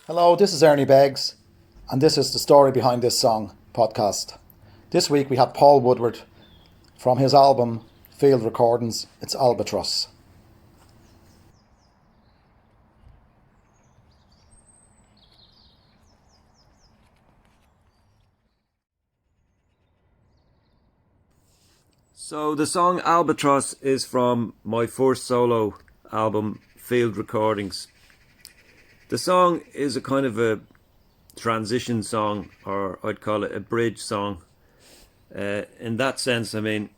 Hello, this is Ernie Beggs, and this is the Story Behind This Song podcast. This week we have Paul Woodward from his album Field Recordings, it's Albatross. So the song Albatross is from my first solo album, Field Recordings. The song is a kind of a transition song, or I'd call it a bridge song. In that sense, I mean,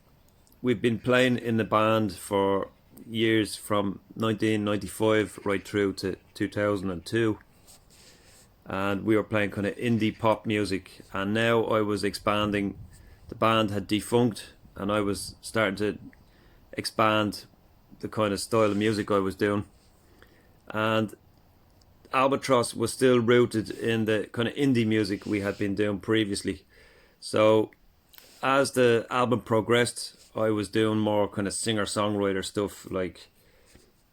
we've been playing in the band for years, from 1995 right through to 2002. And we were playing kind of indie pop music, and now I was expanding. The band had defunct, and I was starting to expand the kind of style of music I was doing. And Albatross was still rooted in the kind of indie music we had been doing previously. So as the album progressed, I was doing more kind of singer-songwriter stuff, like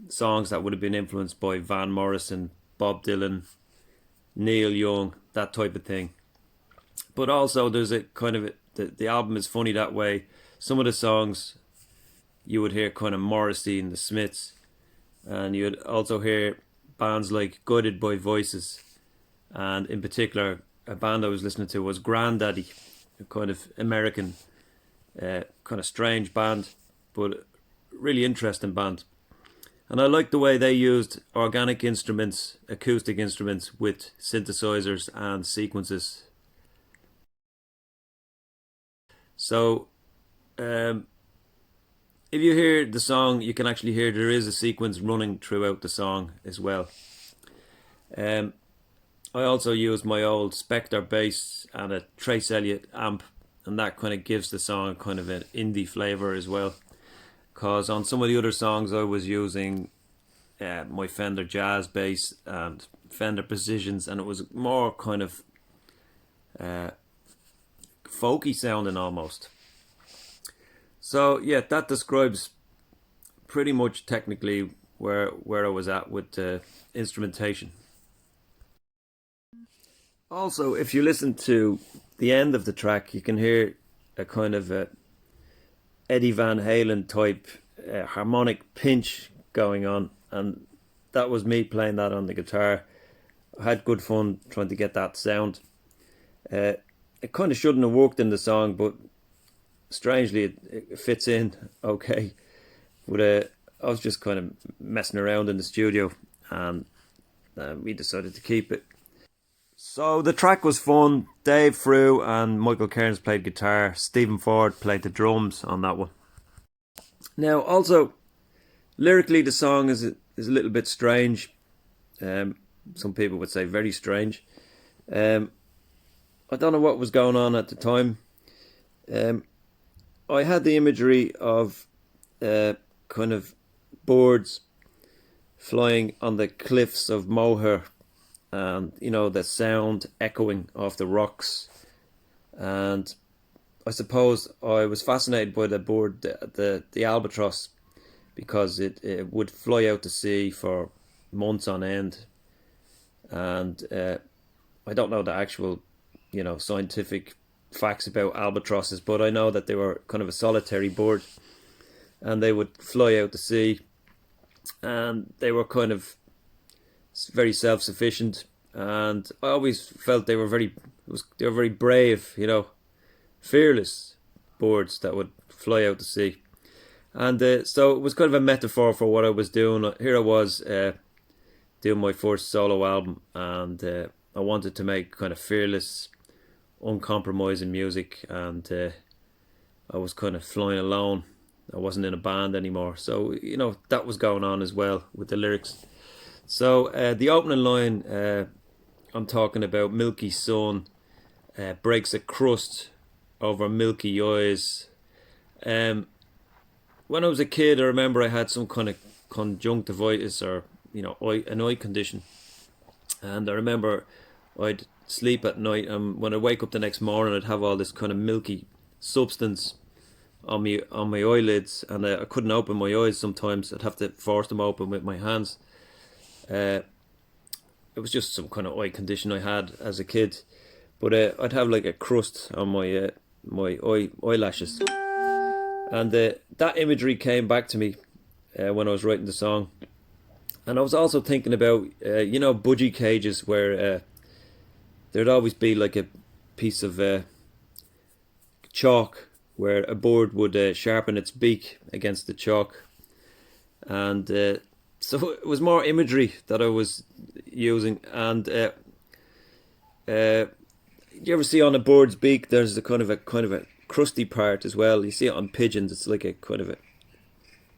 songs that would have been influenced by Van Morrison, Bob Dylan, Neil Young, that type of thing. But also there's a kind of, the album is funny that way. Some of the songs you would hear kind of Morrissey and the Smiths, and you'd also hear bands like Guided by Voices, and in particular a band I was listening to was Grandaddy, a kind of American kind of strange band, but really interesting band. And I liked the way they used organic instruments, acoustic instruments, with synthesizers and sequences. So if you hear the song, you can actually hear there is a sequence running throughout the song as well. I also use my old Spectre bass and a Trace Elliot amp, and that kind of gives the song kind of an indie flavour as well. Because on some of the other songs I was using my Fender Jazz bass and Fender Precisions, and it was more kind of folky sounding almost. So yeah, that describes pretty much technically where I was at with the instrumentation. Also, if you listen to the end of the track, you can hear a kind of a Eddie Van Halen type harmonic pinch going on, and that was me playing that on the guitar. I had good fun trying to get that sound. It kind of shouldn't have worked in the song, but strangely it fits in okay. But I was just kind of messing around in the studio, and we decided to keep it. So the track was fun. Dave Frew and Michael Cairns played guitar. Stephen Ford played the drums on that one. Now also, lyrically the song is a little bit strange. Some people would say very strange. I don't know what was going on at the time. I had the imagery of kind of birds flying on the cliffs of Moher, and you know, the sound echoing off the rocks. And I suppose I was fascinated by the bird, the albatross, because it would fly out to sea for months on end. And I don't know the actual, you know, scientific facts about albatrosses, but I know that they were kind of a solitary bird, and they would fly out to sea, and they were kind of very self-sufficient, and I always felt they were very brave, you know, fearless birds that would fly out to sea. And so it was kind of a metaphor for what I was doing. Here I was doing my first solo album, and I wanted to make kind of fearless, uncompromising music, and I was kind of flying alone. I wasn't in a band anymore, so you know, that was going on as well with the lyrics. So the opening line, I'm talking about milky sun breaks a crust over milky eyes. When I was a kid, I remember I had some kind of conjunctivitis, or you know, an eye condition, and I remember I'd sleep at night, and when I wake up the next morning, I'd have all this kind of milky substance on my eyelids, and I couldn't open my eyes sometimes. I'd have to force them open with my hands. it was just some kind of eye condition I had as a kid. But I'd have like a crust on my my eyelashes, and that imagery came back to me when I was writing the song. And I was also thinking about budgie cages where there'd always be like a piece of chalk where a bird would sharpen its beak against the chalk, and so it was more imagery that I was using. And you ever see on a bird's beak there's a kind of a crusty part as well? You see it on pigeons. It's like a kind of a,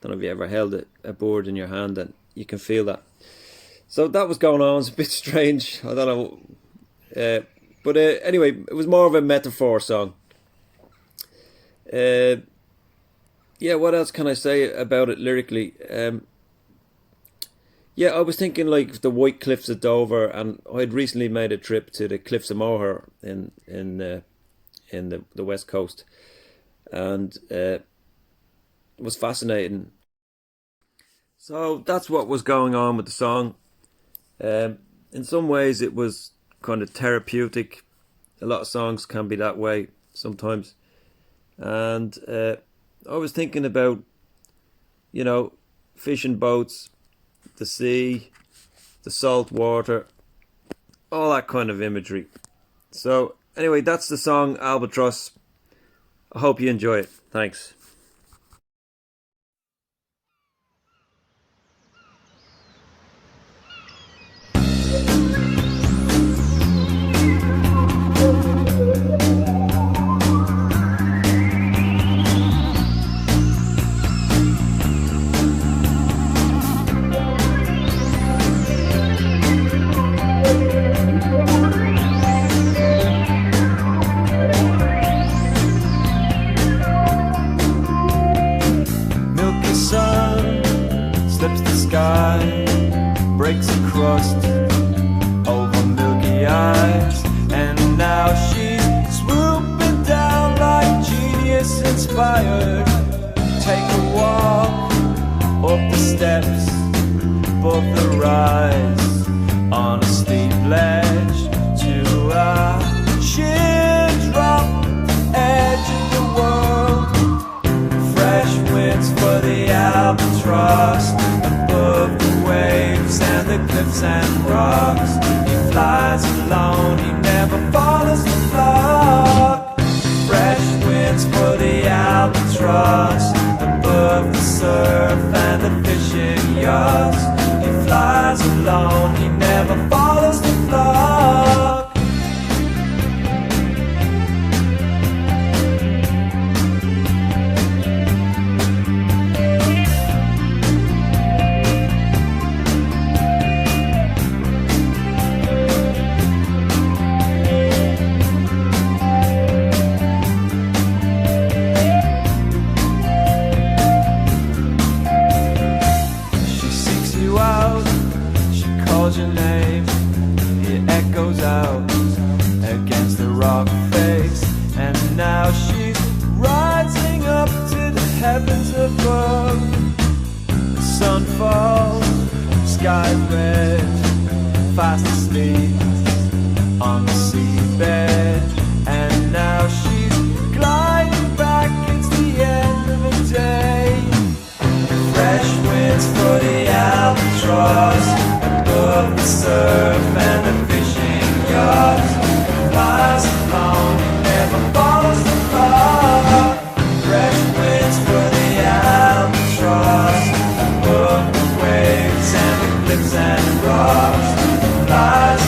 don't know if you ever held a bird in your hand and you can feel that. So that was going on. It's a bit strange. I don't know. But anyway, it was more of a metaphor song. Yeah, what else can I say about it lyrically? Yeah, I was thinking like the White Cliffs of Dover, and I'd recently made a trip to the Cliffs of Moher in the West Coast, and it was fascinating. So that's what was going on with the song. In some ways, it was kind of therapeutic. A lot of songs can be that way sometimes, and I was thinking about, fishing boats, the sea, the salt water, all that kind of imagery. So anyway, that's the song Albatross. I hope you enjoy it. Thanks. Breaks a crust over milky eyes, and now she's swooping down like genius inspired. Take a walk up the steps above the rise, on a steep ledge to a sheer drop, edge of the world. Fresh winds for the albatross above the waves and the cliffs and rocks. He flies alone, he never follows the flock. Fresh winds for the albatross above the surf and the fishing yachts. He flies alone, he never follows the flock. Your name, it echoes out against the rock face, and now she's rising up to the heavens above. The sun falls, sky red, fast asleep on the seabed, and now she's gliding back. It's the end of the day. Fresh winds for the albatross above the surf and the fishing yachts. Flies alone, he never follows the flock. Fresh winds for the albatross above the waves and the cliffs and rocks. Flies